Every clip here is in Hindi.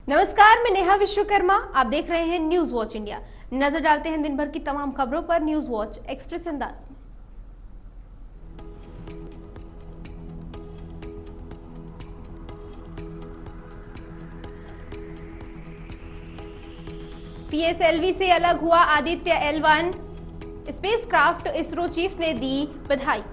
नमस्कार, मैं नेहा विश्वकर्मा। आप देख रहे हैं न्यूज वॉच इंडिया। नजर डालते हैं दिन भर की तमाम खबरों पर न्यूज वॉच एक्सप्रेस अंदाज में। पीएसएलवी से अलग हुआ Aditya L1 spacecraft, ISRO chief ने दी बधाई।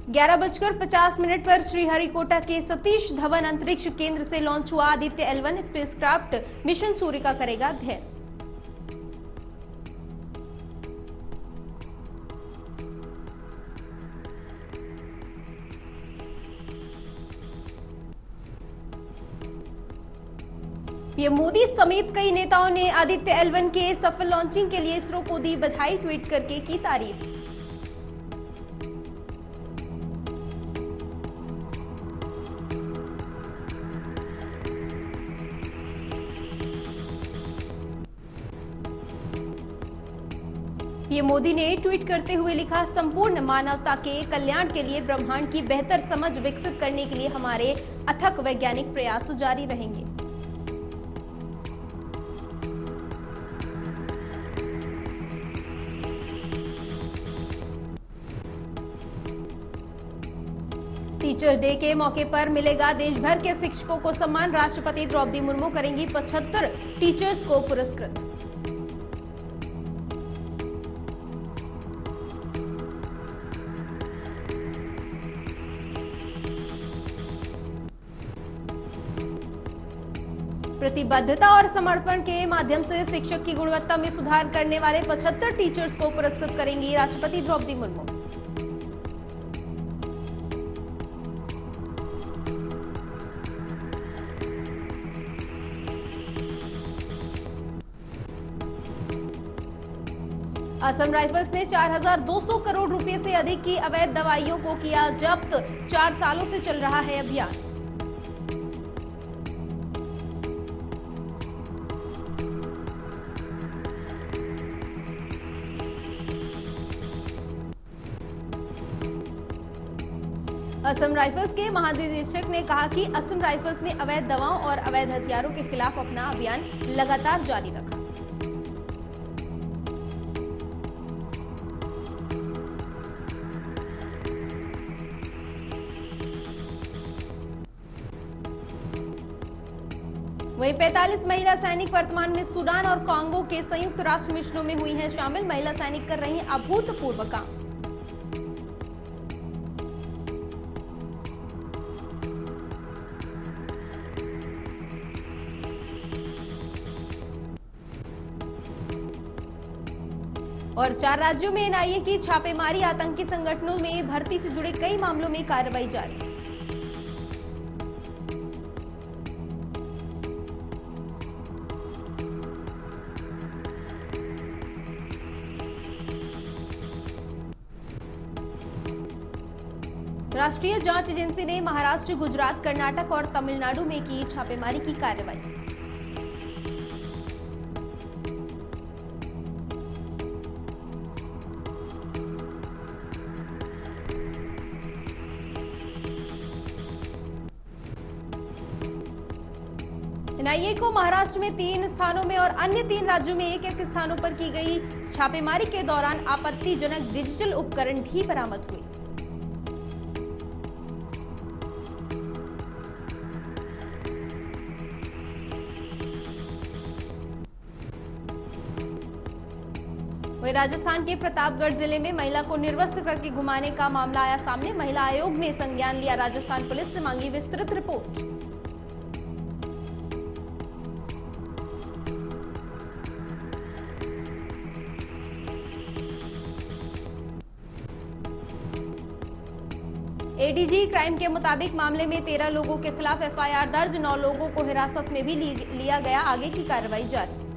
ग्यारह बजकर 50 मिनट पर श्रीहरिकोटा के सतीश धवन अंतरिक्ष केंद्र से लॉन्च हुआ आदित्य L1 स्पेसक्राफ्ट, मिशन सूर्य का करेगा अध्ययन। पीएम मोदी समेत कई नेताओं ने आदित्य L1 के सफल लॉन्चिंग के लिए इसरो को दी बधाई, ट्वीट करके की तारीफ। पीएम मोदी ने ट्वीट करते हुए लिखा, संपूर्ण मानवता के कल्याण के लिए ब्रह्मांड की बेहतर समझ विकसित करने के लिए हमारे अथक वैज्ञानिक प्रयास जारी रहेंगे। टीचर डे के मौके पर मिलेगा देश भर के शिक्षकों को सम्मान, राष्ट्रपति द्रौपदी मुर्मू करेंगी 75 टीचर्स को पुरस्कृत। प्रतिबद्धता और समर्पण के माध्यम से शिक्षक की गुणवत्ता में सुधार करने वाले 75 टीचर्स को पुरस्कृत करेंगी राष्ट्रपति द्रौपदी मुर्मू। असम राइफल्स ने 4,200 करोड़ रुपए से अधिक की अवैध दवाइयों को किया जब्त, 4 सालों से चल रहा है अभियान। असम राइफल्स के महानिदेशक ने कहा कि असम राइफल्स ने अवैध दवाओं और अवैध हथियारों के खिलाफ अपना अभियान लगातार जारी रखा। वहीं 45 महिला सैनिक वर्तमान में सूडान और कांगो के संयुक्त राष्ट्र मिशनों में हुई हैं शामिल। महिला सैनिक कर रही हैं अभूतपूर्व काम। और 4 राज्यों में एनआईए की छापेमारी, आतंकी संगठनों में भर्ती से जुड़े कई मामलों में कार्रवाई जारी। राष्ट्रीय जांच एजेंसी ने महाराष्ट्र, गुजरात, कर्नाटक और तमिलनाडु में की छापेमारी की कार्रवाई। एनआईए को महाराष्ट्र में 3 स्थानों में और अन्य 3 राज्यों में 1-1 स्थानों पर की गई छापेमारी के दौरान आपत्तिजनक डिजिटल उपकरण भी बरामद हुए। वहीं राजस्थान के प्रतापगढ़ जिले में महिला को निर्वस्त्र करके घुमाने का मामला आया सामने। महिला आयोग ने संज्ञान लिया, राजस्थान पुलिस से मांगी विस्तृत रिपोर्ट। एडीजी क्राइम के मुताबिक मामले में 13 लोगों के खिलाफ एफआईआर दर्ज, 9 लोगों को हिरासत में भी लिया गया। आगे की कार्रवाई जारी।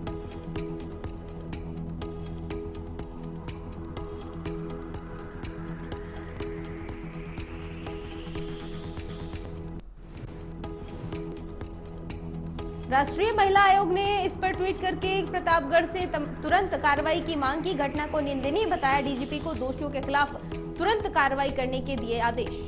राष्ट्रीय महिला आयोग ने इस पर ट्वीट करके प्रतापगढ़ से तुरंत कार्रवाई की मांग की। घटना को निंदनीय बताया। डीजीपी को दोषियों के खिलाफ तुरंत कार्रवाई करने के दिए आदेश।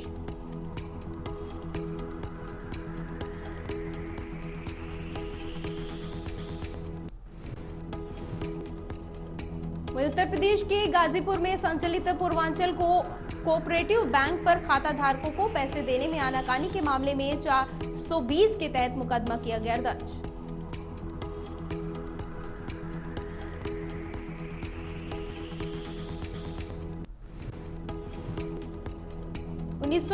वहीं उत्तर प्रदेश के गाजीपुर में संचालित पूर्वांचल कोऑपरेटिव बैंक पर खाता धारकों को पैसे देने में आनाकानी के मामले में 420 के तहत मुकदमा किया गया दर्ज। उन्नीस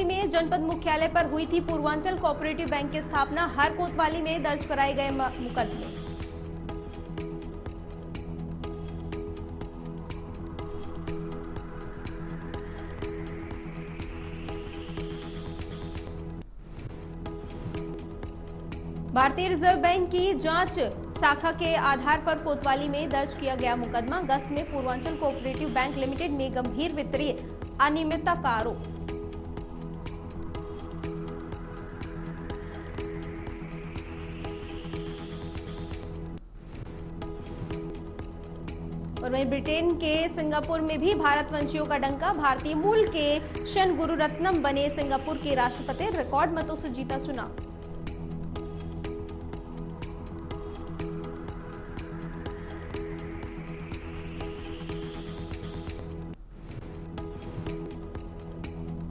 में जनपद मुख्यालय पर हुई थी पूर्वांचल कोऑपरेटिव बैंक की स्थापना। हर कोतवाली में दर्ज कराए गए मुकदमे। भारतीय रिजर्व बैंक की जांच शाखा के आधार पर कोतवाली में दर्ज किया गया मुकदमा। अगस्त में पूर्वांचल कोऑपरेटिव बैंक लिमिटेड में गंभीर वित्तीय अनियमितता का आरोप। और वहीं ब्रिटेन के सिंगापुर में भी भारतवंशियों का डंका। भारतीय मूल के शन गुरुरत्नम बने सिंगापुर के राष्ट्रपति। रिकॉर्ड मतों से जीता चुनाव।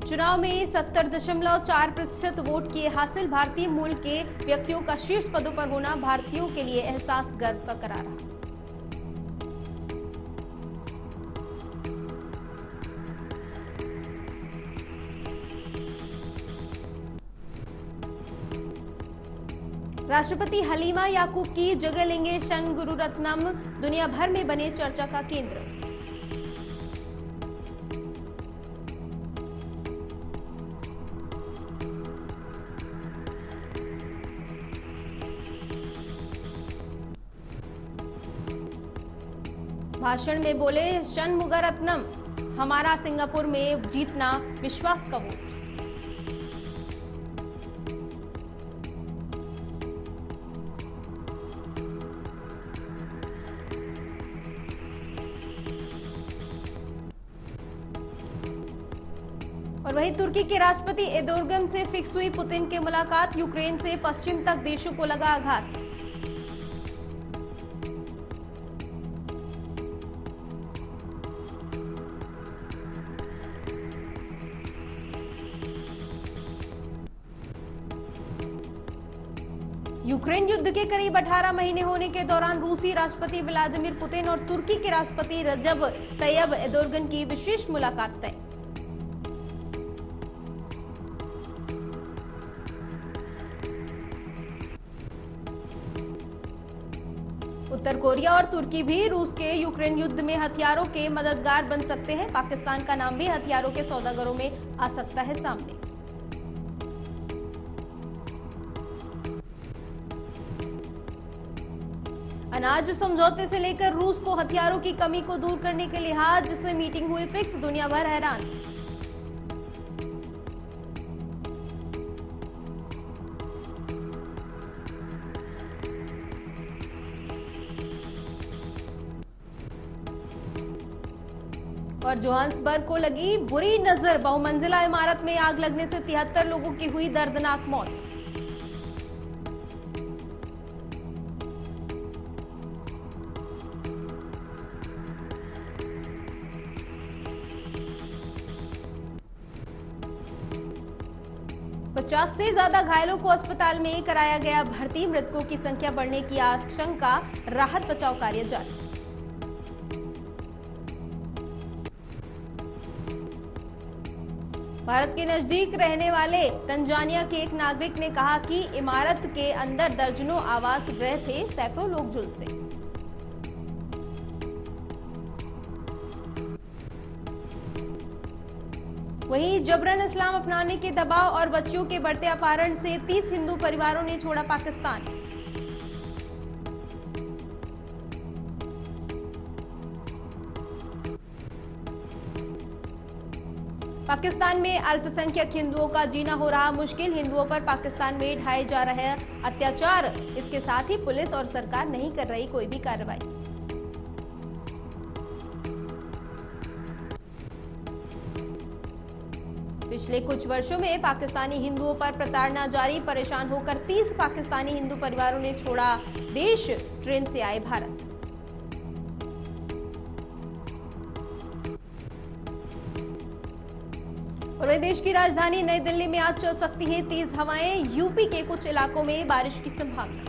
चुनाव में 70.4% वोट किए हासिल। भारतीय मूल के व्यक्तियों का शीर्ष पदों पर होना भारतीयों के लिए एहसास गर्व का करार रहा। राष्ट्रपति हलीमा याकूब की जगह लेंगे शन गुरुरत्नम। दुनिया भर में बने चर्चा का केंद्र। भाषण में बोले शन मुगरत्नम, हमारा सिंगापुर में जीतना विश्वास का वोट। और वहीं तुर्की के राष्ट्रपति एर्दोगन से फिक्स हुई पुतिन की मुलाकात। यूक्रेन से पश्चिम तक देशों को लगा आघात। यूक्रेन युद्ध के करीब 18 महीने होने के दौरान रूसी राष्ट्रपति व्लादिमीर पुतिन और तुर्की के राष्ट्रपति रजब तैयब एर्दोगन की विशेष मुलाकात तय। उत्तर कोरिया और तुर्की भी रूस के यूक्रेन युद्ध में हथियारों के मददगार बन सकते हैं। पाकिस्तान का नाम भी हथियारों के सौदागरों में आ सकता है सामने। अनाज समझौते से लेकर रूस को हथियारों की कमी को दूर करने के लिहाज से मीटिंग हुई फिक्स। दुनिया भर हैरान। और जोहान्सबर्ग को लगी बुरी नजर। बहुमंजिला इमारत में आग लगने से 73 लोगों की हुई दर्दनाक मौत। पचास से ज्यादा घायलों को अस्पताल में कराया गया भर्ती। मृतकों की संख्या बढ़ने की आशंका। राहत बचाव कार्य जारी। भारत के नजदीक रहने वाले तंजानिया के एक नागरिक ने कहा कि इमारत के अंदर दर्जनों आवास गृह थे, सैकड़ों लोग झुलसे। वहीं जबरन इस्लाम अपनाने के दबाव और बच्चियों के बढ़ते अपहरण से 30 हिंदू परिवारों ने छोड़ा पाकिस्तान। पाकिस्तान में अल्पसंख्यक हिंदुओं का जीना हो रहा मुश्किल। हिंदुओं पर पाकिस्तान में ढाए जा रहे अत्याचार। इसके साथ ही पुलिस और सरकार नहीं कर रही कोई भी कार्रवाई। पिछले कुछ वर्षों में पाकिस्तानी हिंदुओं पर प्रताड़ना जारी। परेशान होकर 30 पाकिस्तानी हिंदू परिवारों ने छोड़ा देश। ट्रेन से आए भारत। वहीं देश की राजधानी नई दिल्ली में आज चल सकती हैं तेज हवाएं। यूपी के कुछ इलाकों में बारिश की संभावना।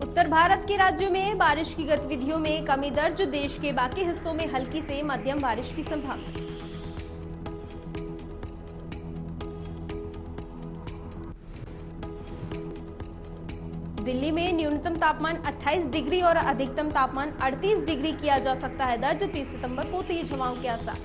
उत्तर भारत के राज्यों में बारिश की गतिविधियों में कमी दर्ज। देश के बाकी हिस्सों में हल्की से मध्यम बारिश की संभावना। दिल्ली में न्यूनतम तापमान 28 डिग्री और अधिकतम तापमान 38 डिग्री किया जा सकता है दर्ज। 30 सितंबर को तेज हवाओं के आसार।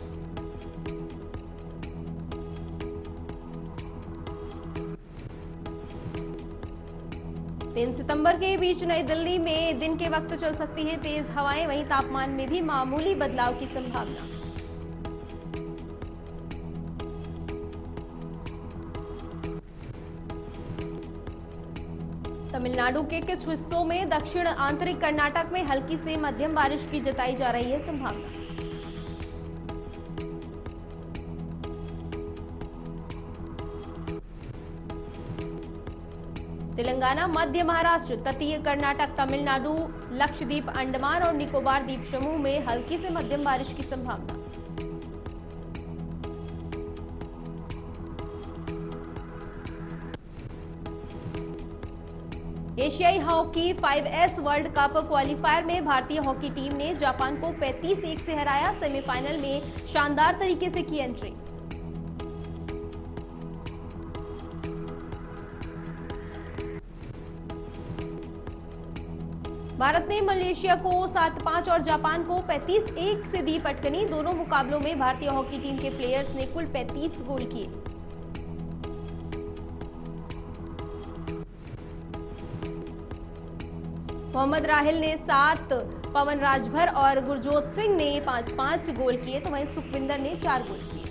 तीन सितंबर के बीच नई दिल्ली में दिन के वक्त चल सकती है तेज हवाएं। वहीं तापमान में भी मामूली बदलाव की संभावना। तमिलनाडु के कुछ हिस्सों में दक्षिण आंतरिक कर्नाटक में हल्की से मध्यम बारिश की जताई जा रही है संभावना। तेलंगाना, मध्य महाराष्ट्र, तटीय कर्नाटक, तमिलनाडु, लक्षद्वीप, अंडमान और निकोबार द्वीप समूह में हल्की से मध्यम बारिश की संभावना। एशियाई hockey 5S world cup qualifier में भारतीय हॉकी टीम ने जापान को 35-1 से हराया। सेमीफाइनल में शानदार तरीके से की एंट्री। भारत ने मलेशिया को 7-5 और जापान को 35-1 से दी पटकनी। दोनों मुकाबलों में भारतीय हॉकी टीम के प्लेयर्स ने कुल 35 गोल किए। मोहम्मद राहिल ने 7, पवन राजभर और गुरजोत सिंह ने 5-5 गोल किए, तो वहीं सुखविंदर ने 4 गोल किए।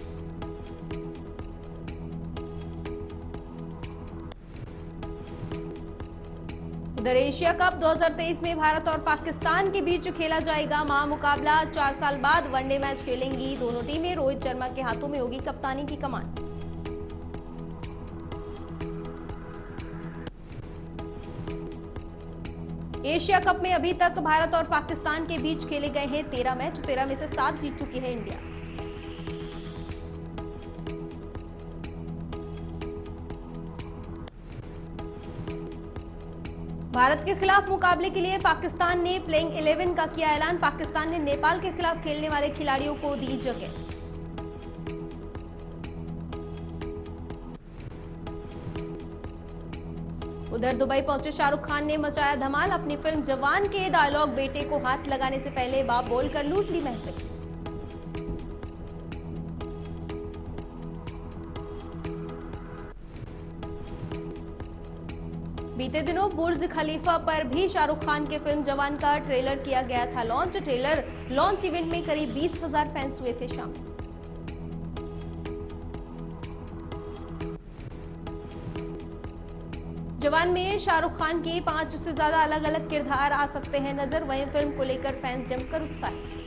उधर एशिया कप 2023 में भारत और पाकिस्तान के बीच खेला जाएगा महामुकाबला। 4 साल बाद वनडे मैच खेलेंगी दोनों टीमें। रोहित शर्मा के हाथों में होगी कप्तानी की कमान। एशिया कप में अभी तक भारत और पाकिस्तान के बीच खेले गए हैं 13 मैच। 13 में से 7 जीत चुकी है इंडिया। भारत के खिलाफ मुकाबले के लिए पाकिस्तान ने प्लेइंग 11 का किया ऐलान। पाकिस्तान ने नेपाल के खिलाफ खेलने वाले खिलाड़ियों को दी जगह। उधर दुबई पहुंचे शाहरुख खान ने मचाया धमाल। अपनी फिल्म जवान के डायलॉग बेटे को हाथ लगाने से पहले बाप बोलकर लूट ली महफिल। बीते दिनों बुर्ज खलीफा पर भी शाहरुख खान के फिल्म जवान का ट्रेलर किया गया था लॉन्च। ट्रेलर लॉन्च इवेंट में करीब 20,000 फैंस हुए थे शामिल। जवान में शाहरुख खान के 5 से ज्यादा अलग अलग किरदार आ सकते हैं नजर। वहीं फिल्म को लेकर फैंस जमकर उत्साहित।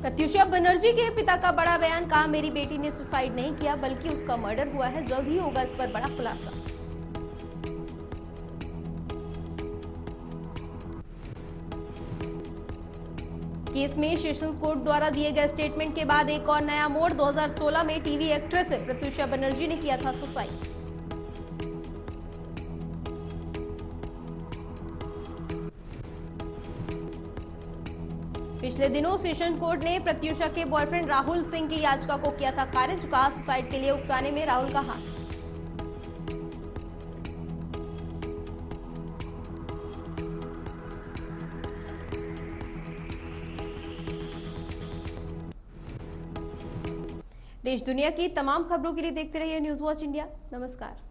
प्रत्युषा बनर्जी के पिता का बड़ा बयान। कहा, मेरी बेटी ने सुसाइड नहीं किया बल्कि उसका मर्डर हुआ है। जल्द ही होगा इस पर बड़ा खुलासा। केस में सेशंस कोर्ट द्वारा दिए गए स्टेटमेंट के बाद एक और नया मोड़। 2016 में टीवी एक्ट्रेस प्रत्युषा बनर्जी ने किया था सुसाइड। पिछले दिनों सेशन कोर्ट ने प्रत्युषा के बॉयफ्रेंड राहुल सिंह की याचिका को किया था खारिज। कहा, सुसाइड के लिए उकसाने में राहुल का हाथ। देश दुनिया की तमाम खबरों के लिए देखते रहिए न्यूज वॉच इंडिया। नमस्कार।